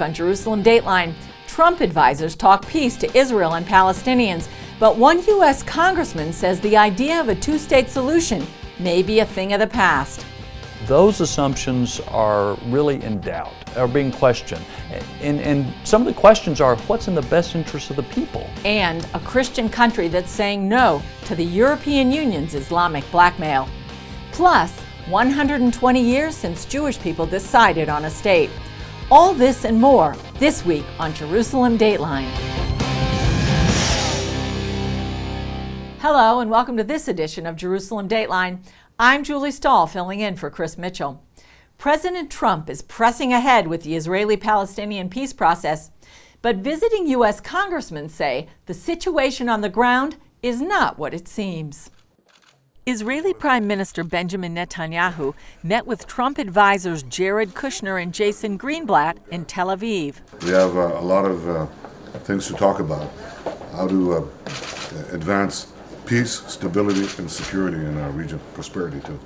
week on Jerusalem Dateline, Trump advisors talk peace to Israel and Palestinians, but one U.S. congressman says the idea of a two-state solution may be a thing of the past. Those assumptions are really in doubt, are being questioned. And some of the questions are, what's in the best interest of the people? And a Christian country that's saying no to the European Union's Islamic blackmail. Plus, 120 years since Jewish people decided on a state. All this and more this week on Jerusalem Dateline. Hello and welcome to this edition of Jerusalem Dateline. I'm Julie Stahl, filling in for Chris Mitchell. President Trump is pressing ahead with the Israeli-Palestinian peace process, but visiting U.S. congressmen say the situation on the ground is not what it seems. Israeli Prime Minister Benjamin Netanyahu met with Trump advisors Jared Kushner and Jason Greenblatt in Tel Aviv. We have a lot of things to talk about. How to advance peace, stability, and security in our region, prosperity too.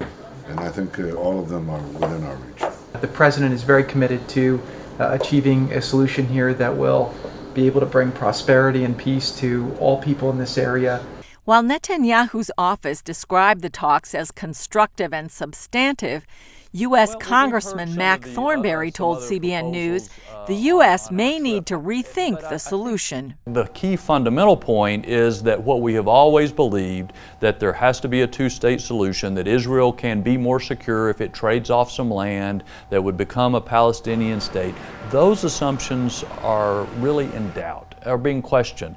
And I think all of them are within our reach. The president is very committed to achieving a solution here that will be able to bring prosperity and peace to all people in this area. While Netanyahu's office described the talks as constructive and substantive, U.S. Congressman Mac Thornberry told CBN News the U.S. may need to rethink the solution. The key fundamental point is that what we have always believed, that there has to be a two-state solution, that Israel can be more secure if it trades off some land, that would become a Palestinian state. Those assumptions are really in doubt, are being questioned.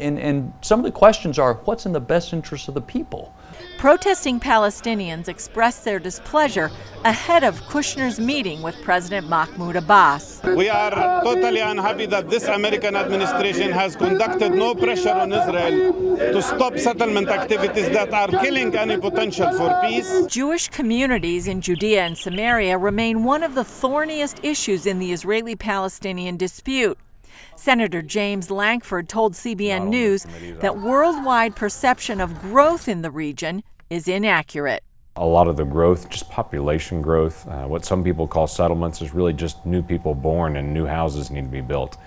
And some of the questions are, what's in the best interest of the people? Protesting Palestinians expressed their displeasure ahead of Kushner's meeting with President Mahmoud Abbas. We are totally unhappy that this American administration has conducted no pressure on Israel to stop settlement activities that are killing any potential for peace. Jewish communities in Judea and Samaria remain one of the thorniest issues in the Israeli-Palestinian dispute. Senator James Lankford told CBN News that worldwide perception of growth in the region is inaccurate. A lot of the growth, just population growth, what some people call settlements, is really just new people born and new houses need to be built.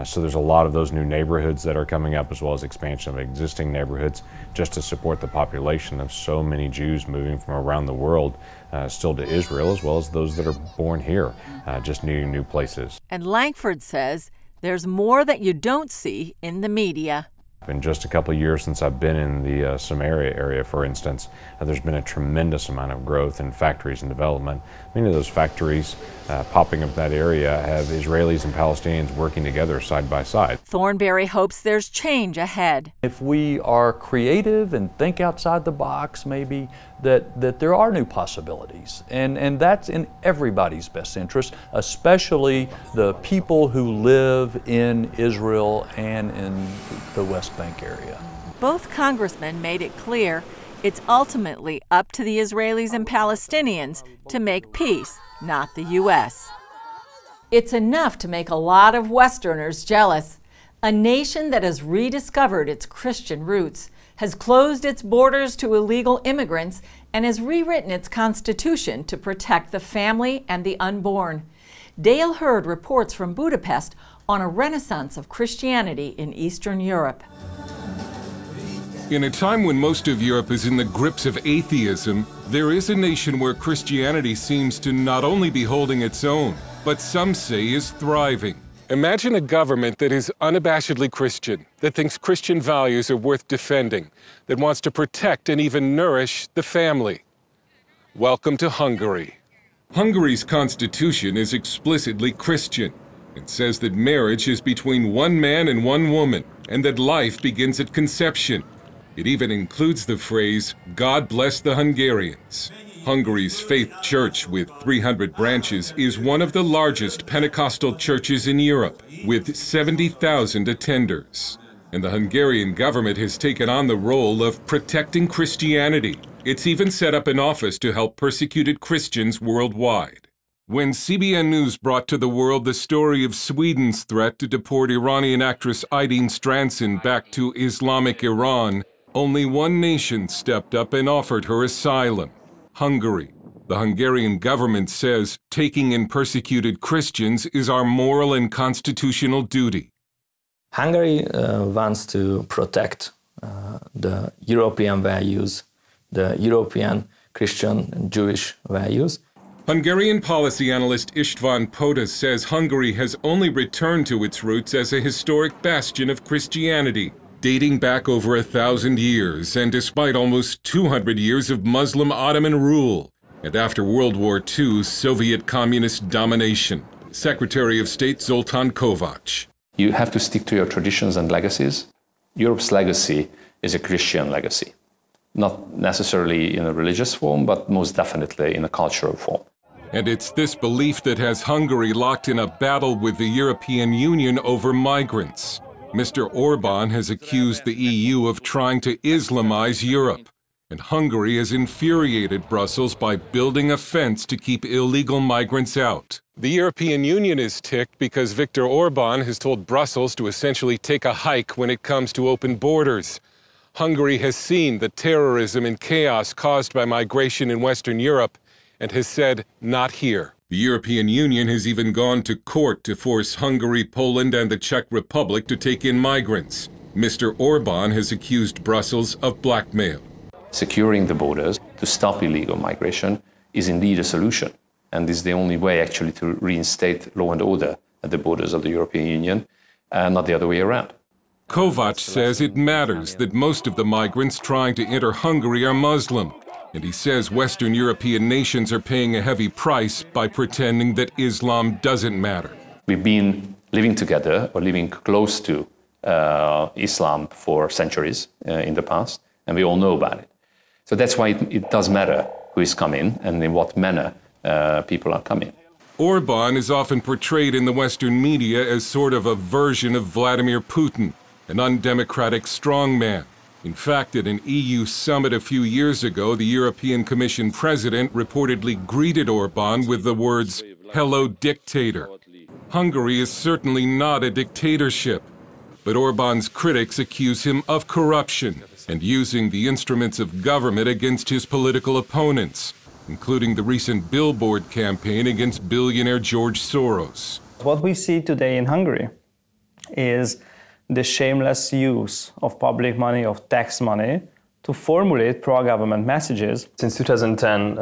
So there's a lot of those new neighborhoods that are coming up, as well as expansion of existing neighborhoods, just to support the population of so many Jews moving from around the world still to Israel, as well as those that are born here, just needing new places. And Lankford says there's more that you don't see in the media. In just a couple of years since I've been in the Samaria area, for instance, there's been a tremendous amount of growth in factories and development. Many of those factories popping up that area have Israelis and Palestinians working together side by side. Thornberry hopes there's change ahead. If we are creative and think outside the box, maybe that there are new possibilities. And that's in everybody's best interest, especially the people who live in Israel and in the West Bank area. Both congressmen made it clear it's ultimately up to the Israelis and Palestinians to make peace, not the U.S. It's enough to make a lot of Westerners jealous. A nation that has rediscovered its Christian roots, has closed its borders to illegal immigrants, and has rewritten its constitution to protect the family and the unborn. Dale Hurd reports from Budapest on a renaissance of Christianity in Eastern Europe. In a time when most of Europe is in the grips of atheism, there is a nation where Christianity seems to not only be holding its own, but some say is thriving. Imagine a government that is unabashedly Christian, that thinks Christian values are worth defending, that wants to protect and even nourish the family. Welcome to Hungary. Hungary's constitution is explicitly Christian. It says that marriage is between one man and one woman, and that life begins at conception. It even includes the phrase, God bless the Hungarians. Hungary's faith church, with 300 branches, is one of the largest Pentecostal churches in Europe, with 70,000 attenders. And the Hungarian government has taken on the role of protecting Christianity. It's even set up an office to help persecuted Christians worldwide. When CBN News brought to the world the story of Sweden's threat to deport Iranian actress Aydin Stranson back to Islamic Iran, only one nation stepped up and offered her asylum: Hungary. The Hungarian government says taking in persecuted Christians is our moral and constitutional duty. Hungary wants to protect the European values, the European Christian and Jewish values. Hungarian policy analyst István Podas says Hungary has only returned to its roots as a historic bastion of Christianity, dating back over 1,000 years and despite almost 200 years of Muslim Ottoman rule, and after World War II, Soviet communist domination. Secretary of State Zoltán Kovács. You have to stick to your traditions and legacies. Europe's legacy is a Christian legacy. Not necessarily in a religious form, but most definitely in a cultural form. And it's this belief that has Hungary locked in a battle with the European Union over migrants. Mr. Orbán has accused the EU of trying to Islamize Europe. And Hungary has infuriated Brussels by building a fence to keep illegal migrants out. The European Union is ticked because Viktor Orbán has told Brussels to essentially take a hike when it comes to open borders. Hungary has seen the terrorism and chaos caused by migration in Western Europe and has said, not here. The European Union has even gone to court to force Hungary, Poland, and the Czech Republic to take in migrants. Mr. Orbán has accused Brussels of blackmail. Securing the borders to stop illegal migration is indeed a solution, and is the only way actually to reinstate law and order at the borders of the European Union, and not the other way around. Kovács says it matters that most of the migrants trying to enter Hungary are Muslim, and he says Western European nations are paying a heavy price by pretending that Islam doesn't matter. We've been living together or living close to Islam for centuries in the past, and we all know about it. So that's why it does matter who is coming and in what manner people are coming. Orbán is often portrayed in the Western media as sort of a version of Vladimir Putin, an undemocratic strongman. In fact, at an EU summit a few years ago, the European Commission president reportedly greeted Orbán with the words, "Hello, dictator." Hungary is certainly not a dictatorship, but Orbán's critics accuse him of corruption and using the instruments of government against his political opponents, including the recent billboard campaign against billionaire George Soros. What we see today in Hungary is the shameless use of public money, of tax money, to formulate pro-government messages. Since 2010,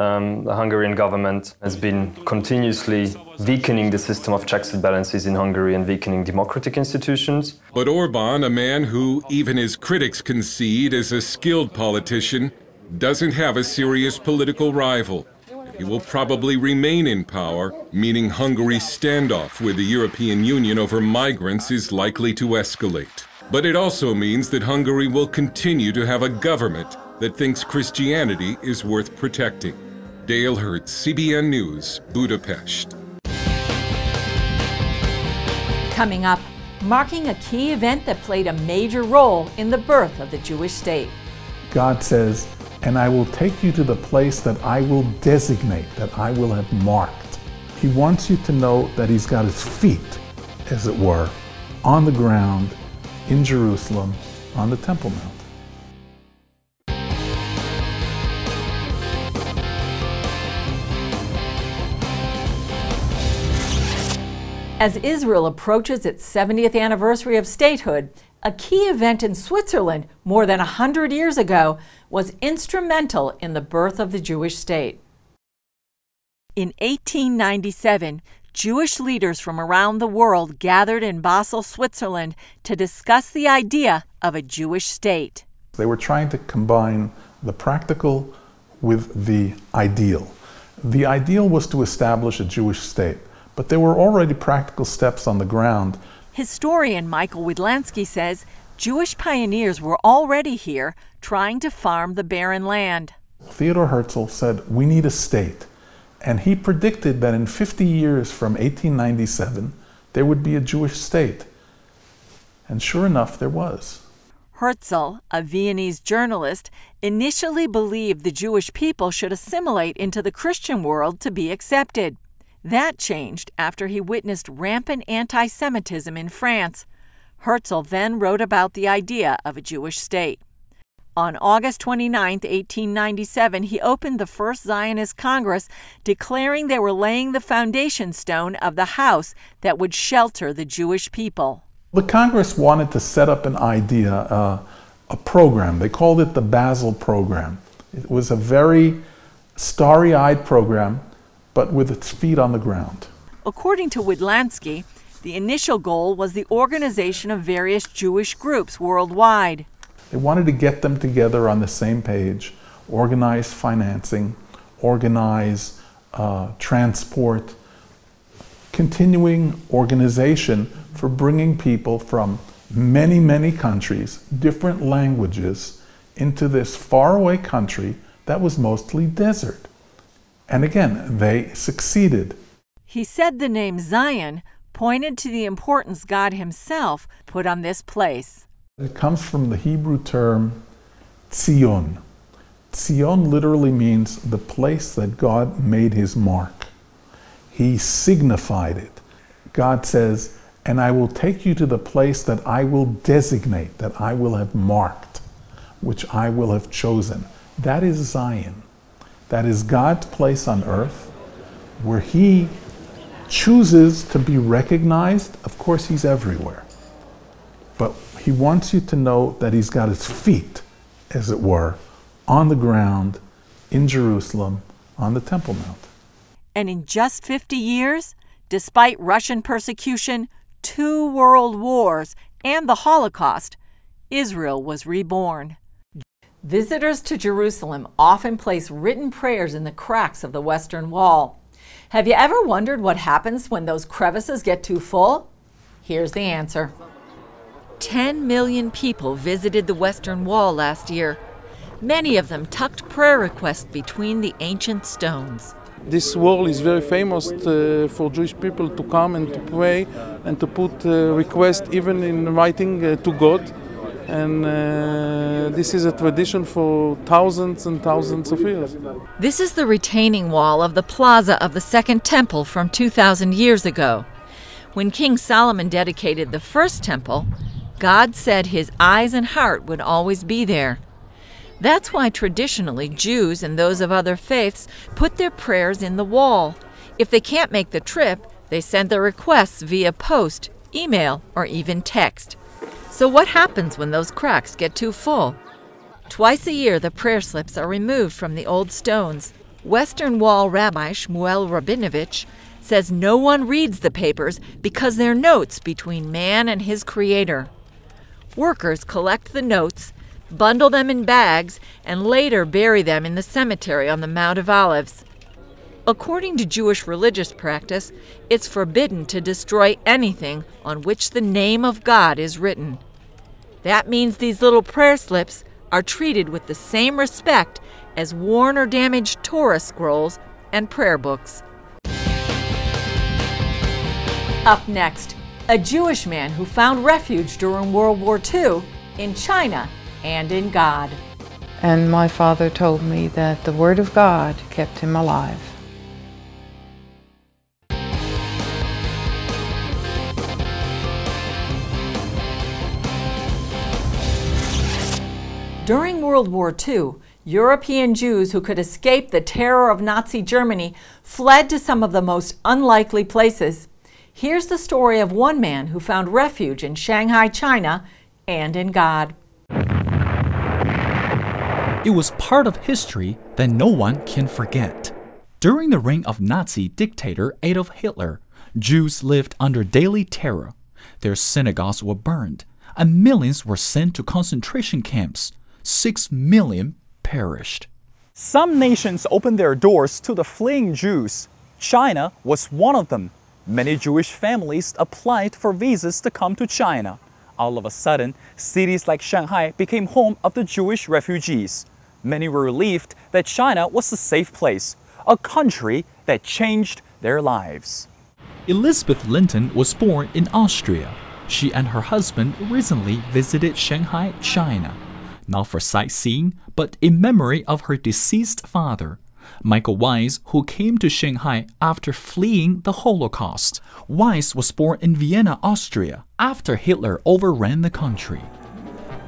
the Hungarian government has been continuously weakening the system of checks and balances in Hungary and weakening democratic institutions. But Orbán, a man who even his critics concede is a skilled politician, doesn't have a serious political rival. He will probably remain in power, meaning Hungary's standoff with the European Union over migrants is likely to escalate. But it also means that Hungary will continue to have a government that thinks Christianity is worth protecting. Dale Hurd, CBN News, Budapest. Coming up, marking a key event that played a major role in the birth of the Jewish state. God says, "And I will take you to the place that I will designate, that I will have marked." He wants you to know that he's got his feet, as it were, on the ground in Jerusalem on the Temple Mount. As Israel approaches its 70th anniversary of statehood, a key event in Switzerland more than 100 years ago was instrumental in the birth of the Jewish state. In 1897, Jewish leaders from around the world gathered in Basel, Switzerland, to discuss the idea of a Jewish state. They were trying to combine the practical with the ideal. The ideal was to establish a Jewish state, but there were already practical steps on the ground. Historian Michael Widlansky says Jewish pioneers were already here trying to farm the barren land. Theodor Herzl said, "We need a state." And he predicted that in 50 years from 1897, there would be a Jewish state. And sure enough, there was. Herzl, a Viennese journalist, initially believed the Jewish people should assimilate into the Christian world to be accepted. That changed after he witnessed rampant anti-Semitism in France. Herzl then wrote about the idea of a Jewish state. On August 29, 1897, he opened the first Zionist Congress, declaring they were laying the foundation stone of the house that would shelter the Jewish people. The Congress wanted to set up an idea, a program. They called it the Basel Program. It was a very starry-eyed program, but with its feet on the ground. According to Widlansky, the initial goal was the organization of various Jewish groups worldwide. They wanted to get them together on the same page, organize financing, organize transport, continuing organization for bringing people from many, many countries, different languages, into this faraway country that was mostly desert. And again, they succeeded. He said the name Zion pointed to the importance God himself put on this place. It comes from the Hebrew term Tzion. Tzion literally means the place that God made his mark. He signified it. God says, and I will take you to the place that I will designate, that I will have marked, which I will have chosen. That is Zion. That is God's place on earth where he chooses to be recognized. Of course, he's everywhere. But he wants you to know that he's got his feet, as it were, on the ground in Jerusalem on the Temple Mount. And in just 50 years, despite Russian persecution, 2 world wars, and the Holocaust, Israel was reborn. Visitors to Jerusalem often place written prayers in the cracks of the Western Wall. Have you ever wondered what happens when those crevices get too full? Here's the answer. 10 million people visited the Western Wall last year. Many of them tucked prayer requests between the ancient stones. This wall is very famous for Jewish people to come and to pray and to put requests even in writing to God. And this is a tradition for thousands and thousands of years. This is the retaining wall of the plaza of the Second Temple from 2,000 years ago. When King Solomon dedicated the first temple, God said his eyes and heart would always be there. That's why traditionally Jews and those of other faiths put their prayers in the wall. If they can't make the trip, they send their requests via post, email, or even text. So what happens when those cracks get too full? Twice a year, the prayer slips are removed from the old stones. Western Wall Rabbi Shmuel Rabinovich says no one reads the papers because they're notes between man and his creator. Workers collect the notes, bundle them in bags, and later bury them in the cemetery on the Mount of Olives. According to Jewish religious practice, it's forbidden to destroy anything on which the name of God is written. That means these little prayer slips are treated with the same respect as worn or damaged Torah scrolls and prayer books. Up next, a Jewish man who found refuge during World War II in China and in God. And my father told me that the Word of God kept him alive. During World War II, European Jews who could escape the terror of Nazi Germany fled to some of the most unlikely places. Here's the story of one man who found refuge in Shanghai, China, and in God. It was part of history that no one can forget. During the reign of Nazi dictator Adolf Hitler, Jews lived under daily terror. Their synagogues were burned, and millions were sent to concentration camps. 6 million perished. Some nations opened their doors to the fleeing Jews. China was one of them. Many Jewish families applied for visas to come to China. All of a sudden, cities like Shanghai became home of the Jewish refugees. Many were relieved that China was a safe place, a country that changed their lives. Elizabeth Linton was born in Austria. She and her husband recently visited Shanghai, China. Not for sightseeing, but in memory of her deceased father, Michael Weiss, who came to Shanghai after fleeing the Holocaust. Weiss was born in Vienna, Austria, after Hitler overran the country.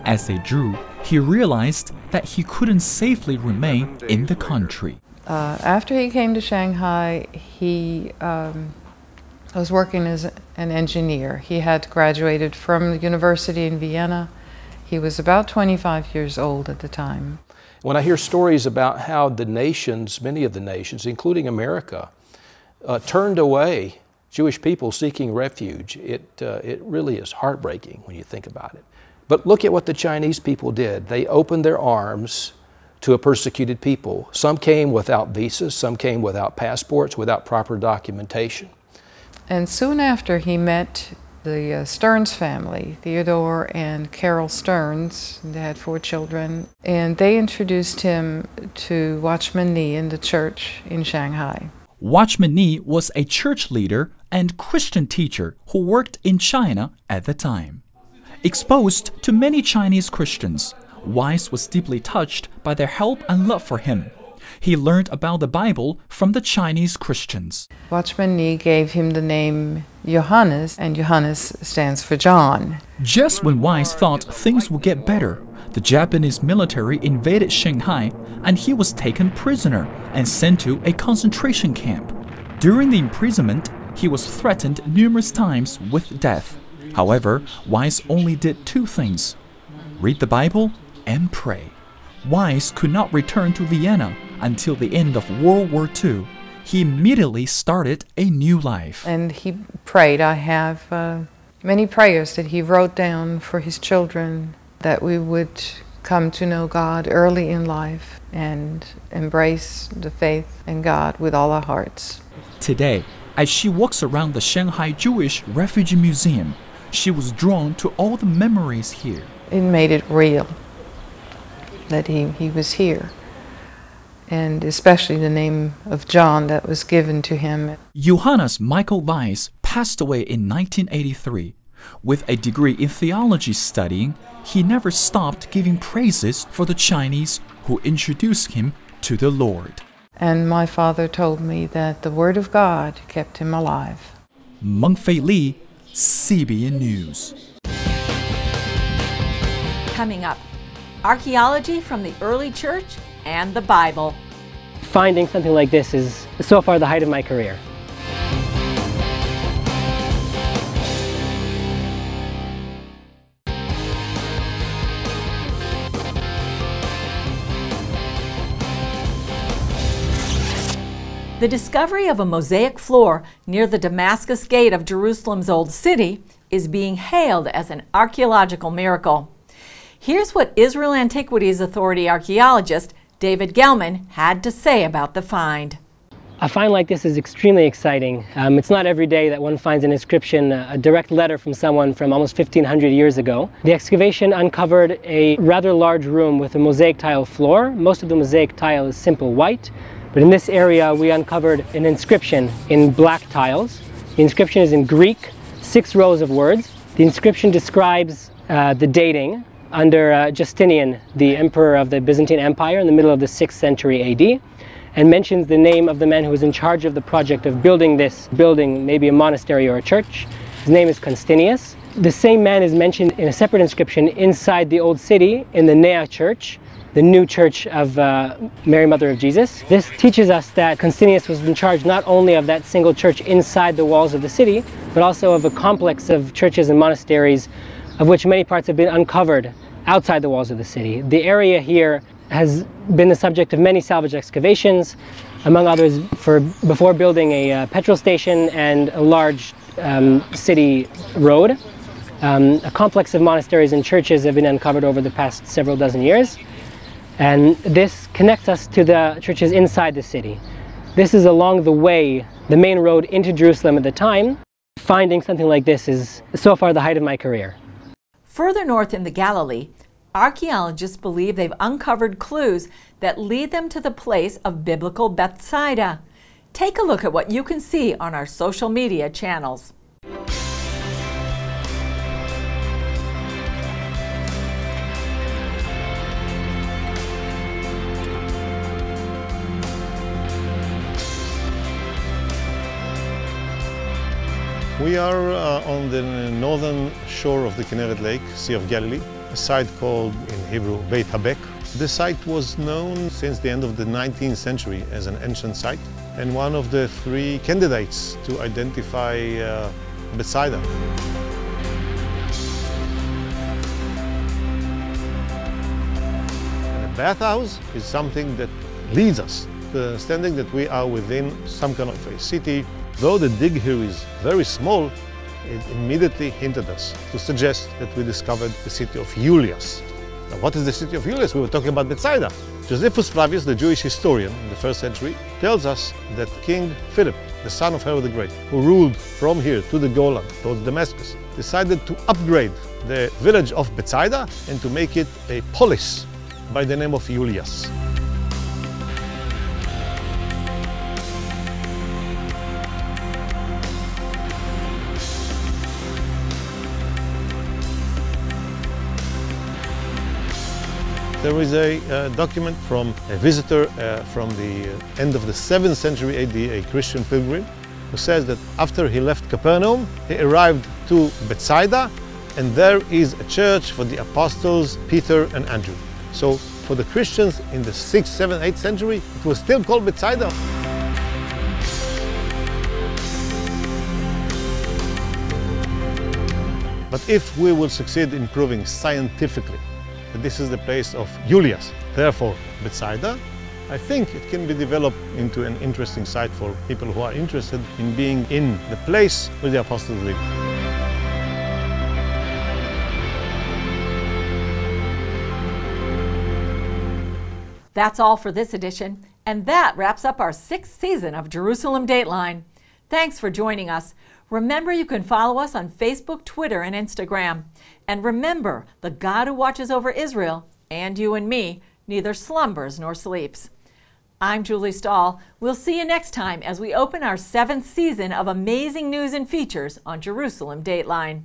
As they drew, he realized that he couldn't safely remain in the country. After he came to Shanghai, he was working as an engineer. He had graduated from the university in Vienna. He was about 25 years old at the time. When I hear stories about how the nations, many of the nations, including America, turned away Jewish people seeking refuge, it really is heartbreaking when you think about it. But look at what the Chinese people did. They opened their arms to a persecuted people. Some came without visas, some came without passports, without proper documentation. And soon after, he met the Stearns family, Theodore and Carol Stearns. They had 4 children, and they introduced him to Watchman Nee in the church in Shanghai. Watchman Nee was a church leader and Christian teacher who worked in China at the time. Exposed to many Chinese Christians, Weiss was deeply touched by their help and love for him. He learned about the Bible from the Chinese Christians. Watchman Nee gave him the name Johannes, and Johannes stands for John. Just when Weiss thought things would get better, the Japanese military invaded Shanghai and he was taken prisoner and sent to a concentration camp. During the imprisonment, he was threatened numerous times with death. However, Weiss only did 2 things: read the Bible and pray. Weiss could not return to Vienna until the end of World War II. He immediately started a new life. And he prayed. I have many prayers that he wrote down for his children, that we would come to know God early in life and embrace the faith in God with all our hearts. Today, as she walks around the Shanghai Jewish Refugee Museum, she was drawn to all the memories here. It made it real that he was here, and especially the name of John that was given to him. Johannes Michael Weiss passed away in 1983. With a degree in theology studying, he never stopped giving praises for the Chinese who introduced him to the Lord. And my father told me that the Word of God kept him alive. Mengfei Li, CBN News. Coming up, archaeology from the early church and the Bible. Finding something like this is so far the height of my career. The discovery of a mosaic floor near the Damascus Gate of Jerusalem's Old City is being hailed as an archaeological miracle. Here's what Israel Antiquities Authority archaeologist David Gelman had to say about the find. A find like this is extremely exciting. It's not every day that one finds an inscription, a direct letter from someone from almost 1,500 years ago. The excavation uncovered a rather large room with a mosaic tile floor. Most of the mosaic tile is simple white, but in this area we uncovered an inscription in black tiles. The inscription is in Greek, 6 rows of words. The inscription describes the dating under Justinian, the emperor of the Byzantine Empire in the middle of the 6th century AD, and mentions the name of the man who was in charge of the project of building this building, maybe a monastery or a church. His name is Constantinius. The same man is mentioned in a separate inscription inside the Old City in the Nea Church, the new church of Mary Mother of Jesus. This teaches us that Constantinius was in charge not only of that single church inside the walls of the city, but also of a complex of churches and monasteries, of which many parts have been uncovered outside the walls of the city. The area here has been the subject of many salvage excavations, among others before building a petrol station and a large city road. A complex of monasteries and churches have been uncovered over the past several dozen years, and this connects us to the churches inside the city. This is along the way, the main road into Jerusalem at the time. Finding something like this is so far the height of my career. Further north in the Galilee, archaeologists believe they've uncovered clues that lead them to the place of biblical Bethsaida. Take a look at what you can see on our social media channels. We are on the northern shore of the Kinneret Lake, Sea of Galilee. a site called in Hebrew Beit Habek. This site was known since the end of the 19th century as an ancient site and one of the three candidates to identify Bethsaida. And a bathhouse is something that leads us to the understanding that we are within some kind of a city. Though the dig here is very small, it immediately hinted us to suggest that we discovered the city of Julius. Now, what is the city of Julius? We were talking about Bethsaida. Josephus Flavius, the Jewish historian in the 1st century, tells us that King Philip, the son of Herod the Great, who ruled from here to the Golan, towards Damascus, decided to upgrade the village of Bethsaida and to make it a polis by the name of Julius. There is a document from a visitor from the end of the 7th century AD, a Christian pilgrim, who says that after he left Capernaum, he arrived to Bethsaida, and there is a church for the apostles Peter and Andrew. So for the Christians in the 6th, 7th, 8th century, it was still called Bethsaida. But if we will succeed in proving scientifically that this is the place of Julius, therefore Bethsaida, I think it can be developed into an interesting site for people who are interested in being in the place where the apostles lived. That's all for this edition, and that wraps up our 6th season of Jerusalem Dateline. Thanks for joining us. Remember, you can follow us on Facebook, Twitter, and Instagram. And remember, the God who watches over Israel, and you and me, neither slumbers nor sleeps. I'm Julie Stahl. We'll see you next time as we open our 7th season of amazing news and features on Jerusalem Dateline.